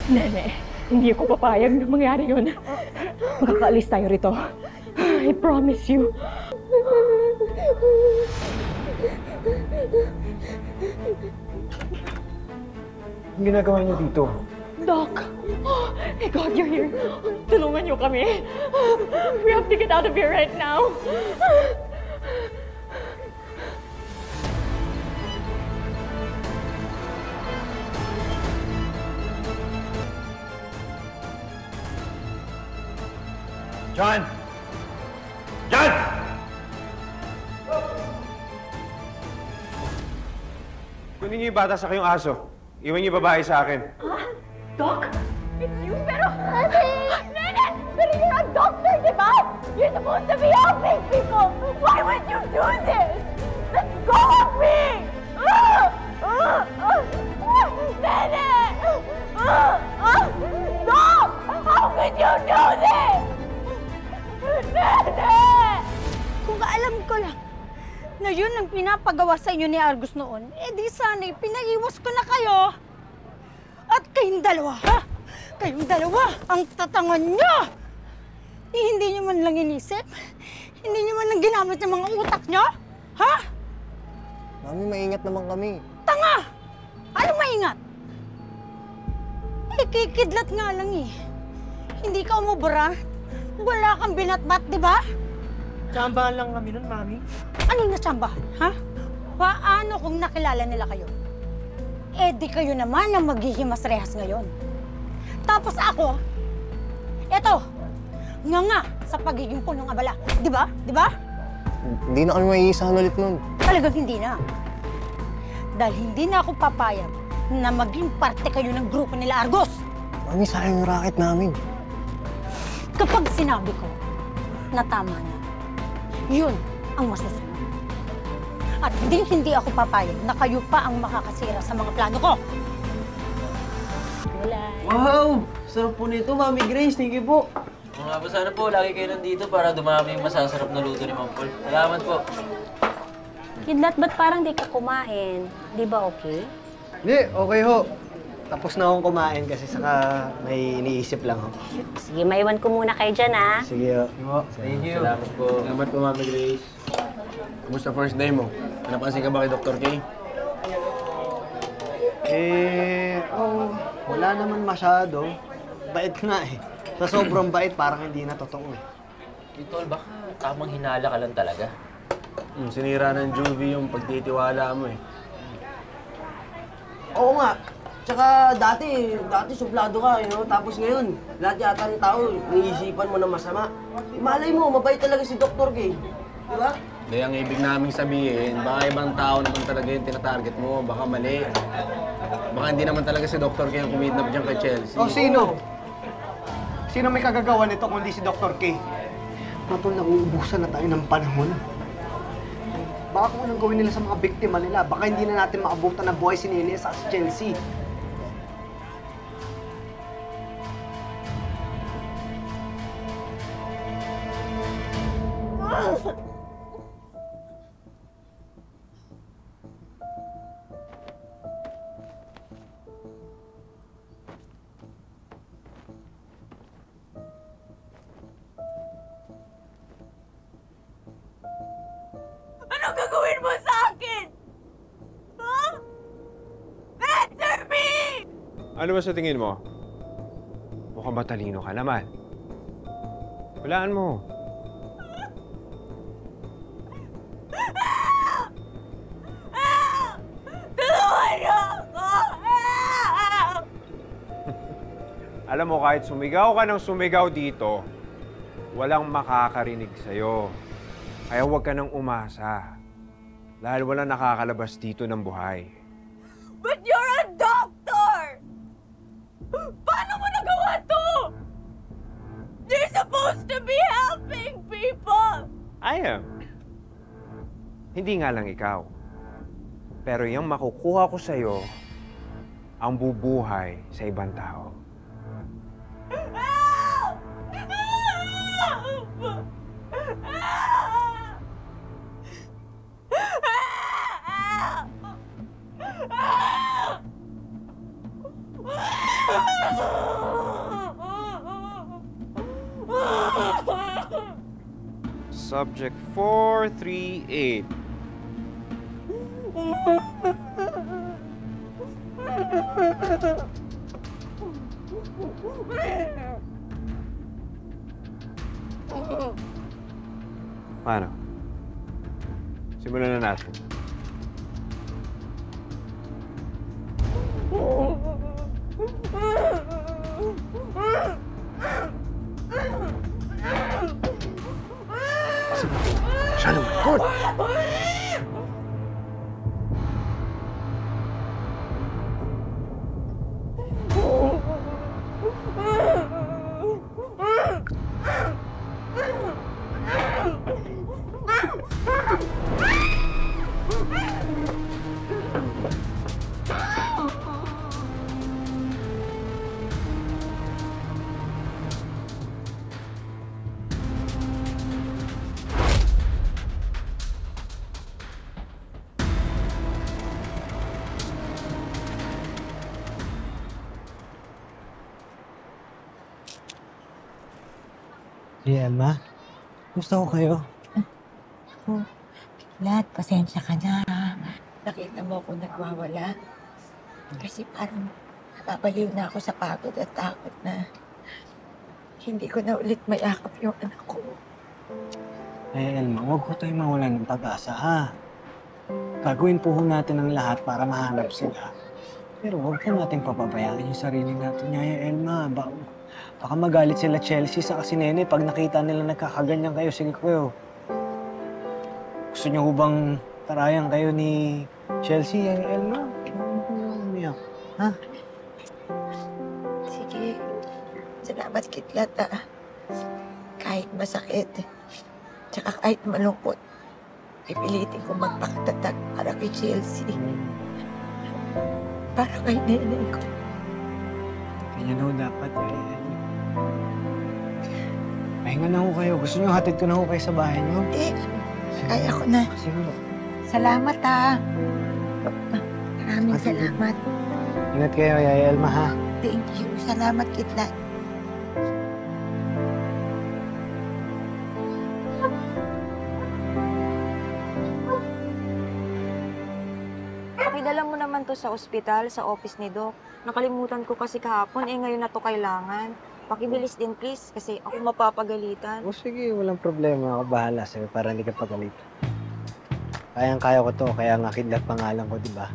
Nene, hindi ako papayag na mangyari yun. Makakaalis tayo rito. I promise you. Ang ginagawa niyo dito? Doc! Oh my God, you're here. Tulungan niyo kami. We have to get out of here right now. John! John! Kunin niyo yung bata sa kayong aso. Iwan niyo yung babae sa akin. Doc? It's you, pero... Nene! Pero you're a doctor, di ba? You're supposed to be helping people! Why would you do this? Let go of me! Nene! Doc! How could you do this? Nene! Kung alam ko lang na yun ang pinapagawa sa inyo ni Argus noon, eh di sana'y pinaiwas ko na kayo. At kayong dalawa, ha? Kayong dalawa, ang tatangan nyo! Eh, hindi nyo man lang inisip? Hindi nyo man lang ginamit yung mga utak nyo? Ha? Mami, maingat naman kami. Tanga! Anong maingat? Eh, kikidlat nga lang eh. Hindi ka umubra. Wala kang binatbat, di ba? Tsambahan lang kami nun, Mami. Anong natsambahan, ha? Paano kung nakilala nila kayo? Eh di kayo naman ang maghihimas rehas ngayon. Tapos ako, eto, nga sa pagiging punong abala. Di ba? Di ba? Hindi na kami maiisahan ulit nun. Talagang hindi na. Dahil hindi na ako papayag na maging parte kayo ng grupo nila Argos. Mami, sayang yung racket namin. Kapag sinabi ko na tama na, yun ang masusunod. At hindi ako papayag na kayo pa ang makakasira sa mga plano ko. Wow! Sarap po nito, Mami Grace. Thank you po. Kung nga po, sana po lagi kayo nandito para dumami yung masasarap na luto ni Ma'am Paul. Salamat po. Kidlat, ba't parang di ka kumain? Di ba okay? Hindi, okay ho. Tapos na akong kumain kasi saka may iniisip lang ho. Sige, maiwan ko muna kayo dyan, ha? Sige ho. Thank you. Salamat po. Salamat po, Mami Grace. Kumusta first day mo? Napansin ka ba kay Dr. K? Wala naman masyado. Bait nga eh. Sa sobrang bait, parang hindi na totoo eh. Tol, baka tamang hinala ka lang talaga. Sinira ng Juvie yung pagtitiwala mo eh. Oo nga. Tsaka dati suplado ka, you know? Tapos ngayon, lahat yata ng tao, naiisipan mo na masama. Malay mo, mabait talaga si Dr. K. Di ba? Hindi, ang ibig naming sabihin, baka ibang tao naman talaga yung tinatarget mo, baka mali. Baka hindi naman talaga si Dr. K ang kumidnap dyan kay Chelsea. O sino? Sino may kagagawa nito kundi si Dr. K? Matol, nauubusan na tayo ng panahon. Baka kung anong gawin nila sa mga biktima nila, baka hindi na natin maabutan ng buhay si Nines at si Chelsea. Anong gagawin mo sa akin? Huh? Answer me! Ano ba sa tingin mo? Mukhang matalino ka naman. Walaan mo. Tulungan niyo ako! Alam mo, kahit sumigaw ka ng sumigaw dito, walang makakarinig sa'yo. Kaya huwag ka nang umasa. Dahil walang nakakalabas dito ng buhay. But you're a doctor! Paano mo nagawa to? You're supposed to be helping people! I am. Hindi nga lang ikaw. Pero yung makukuha ko sa'yo, ang bubuhay sa ibang tao. Help! Help! Help! Help! Subject 438. Paano? Simulan na natin. Sana good. Hey, Elma. Gusto ko kayo. Lahat, pasensya ka na. Nakita mo ako nagwawala. Kasi parang napapaliw na ako sa pagod at takot na hindi ko na ulit mayakap yung anak ko. Eh, Elma, huwag ko tayong mawalan ng pag-asa, ha? Gagawin po natin ang lahat para mahanap sila. Pero huwag po natin papabayaan yung sarili natin, Yaya Elma. Baka magalit sila Chelsea sa si Nene pag nakita nila nagkakaganyan kayo. Sige kayo. Gusto niyo bang tarayan kayo ni Chelsea, Yaya Elma? Umiyak, ha? Sige. Salamat, Kidlat, ah. Kahit masakit, tsaka kahit malungkot, pipilitin ko magpakatatag para kay Chelsea. Para kay nenay ko. Ganyan ho dapat, Yaya Elma. Pahinga na ho kayo. Gusto niyo hatid ko na ho kayo sa bahay niyo? Hindi. Kaya ko na. Sige ho. Salamat, ah. Maraming salamat. Ingat kayo, Yaya Elma, ha? Thank you. Salamat, Kidlat. Pakidala mo naman to sa ospital, sa office ni Doc. Nakalimutan ko kasi kahapon, ngayon na to kailangan. Pakibilis din, please, kasi ako mapapagalitan. O sige, walang problema. Ako bahala sa'yo para hindi ka pagalitan. Kayang-kaya ko to, kaya nga Kidlat pangalan ko, di ba?